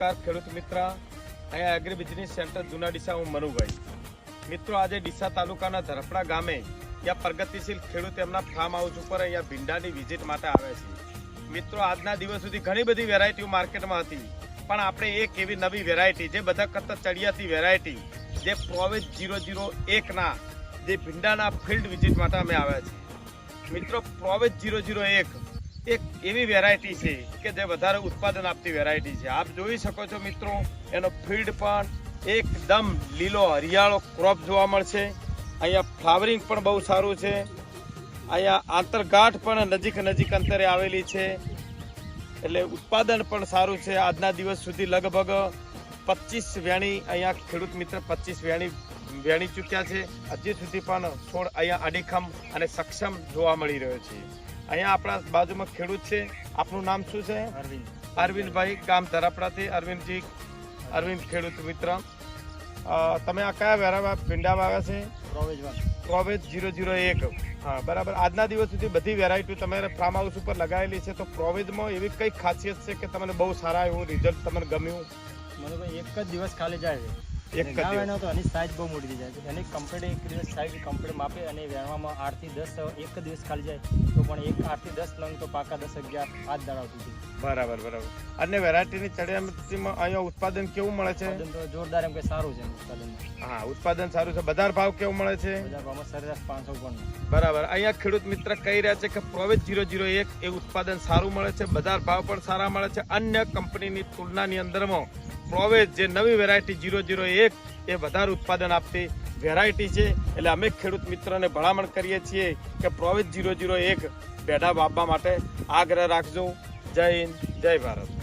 ખેડૂત મિત્ર, અહીંયા એગ્રી બિઝનેસ સેન્ટર જૂના ડીસા, હું મનુભાઈ. મિત્રો, આજે ડીસા તાલુકાના ધરપડા ગામે ત્યાં પ્રગતિશીલ ખેડૂત એમના ફાર્મ હાઉસ ઉપર અહીંયા ભીંડાની વિઝિટ માટે આવે છે. મિત્રો, આજના દિવસ સુધી ઘણી બધી વેરાયટીઓ માર્કેટમાં હતી, પણ આપણે એક એવી નવી વેરાયટી જે બધા કરતા ચડિયાતી વેરાયટી જે પ્રોવેજ 001 જે ભીંડાના ફિલ્ડ વિઝિટ માટે અમે આવ્યા છીએ. મિત્રો, પ્રોવેજ 001 એક એવી વેરાયટી છે કે જે વધારે ઉત્પાદન આપતી વેરાયટી છે. આપ જોઈ શકો છો મિત્રો, એનો ફિલ્ડ પણ એકદમ લીલો હરિયાળો ક્રોપ જોવા મળશે. અહીંયા ફ્લાવરિંગ પણ બહુ સારું છે. અહીંયા આંતરગાંઠ પણ નજીક અંતરે આવેલી છે, એટલે ઉત્પાદન પણ સારું છે. આજના દિવસ સુધી લગભગ 25 વેણી અહીંયા ખેડૂત મિત્ર 25 વેણી ચૂક્યા છે. હજી સુધી પણ છોડ અહીંયા અડીખમ અને સક્ષમ જોવા મળી રહ્યો છે. અહીંયા આપણા બાજુમાં ખેડૂત છે. આપનું નામ શું છે? અરવિંદભાઈ, ગામ ધરાપડાથી. અરવિંદ ખેડૂત મિત્ર, તમે આ કયા વેરામાં ભીંડામાં આવ્યા છે? પ્રોવેજ 001. હા, બરાબર. આજના દિવસ સુધી બધી વેરાયટી તમારે ફાર્મ હાઉસ ઉપર લગાવેલી છે, તો પ્રોવેજમાં એવી કઈ ખાસિયત છે કે તમને બહુ સારા એવું રિઝલ્ટ તમને ગમ્યું? મને એક જ દિવસ ખાલી જાય છે, એક જ દિવસ. તો એની સાઈઝ બહુ મોટી જાય છે. એની કમ્પ્લીટ એક દિવસ સાઈઝ કમ્પ્લીટ માપે અને વેણવામાં 8 થી 10 એક જ દિવસ ખાલી જાય તો પણ 8 થી 10 નંગ તો પાકા 10-11 હાથ દળાવતી હતી. બરાબર. અને વેરાયટીની ચડિયામાં અહીંયા ઉત્પાદન કેવું મળે છે? ઉત્પાદન તો જોરદાર, એમ કે સારું છે ઉત્પાદન. હા, ઉત્પાદન સારું છે. બજાર ભાવ કેવો મળે છે? બજાર ભાવમાં સરેરાશ 500 પણ. બરાબર. અહીંયા ખેડૂત મિત્ર કહી રહ્યા છે કે પ્રોવેજ 001 એ ઉત્પાદન સારું મળે છે, બજાર ભાવ પણ સારા મળે છે. અન્ય કંપનીની તુલનાની અંદરમાં પ્રોવેજ જે નવી વેરાયટી 001 એ વધારે ઉત્પાદન આપતી વેરાયટી છે. એટલે અમે ખેડૂત મિત્રોને ભલામણ કરીએ છીએ કે પ્રોવેજ 001 ભેડા વાવવા માટે આગ્રહ રાખજો. જય હિન્દ, જય ભારત.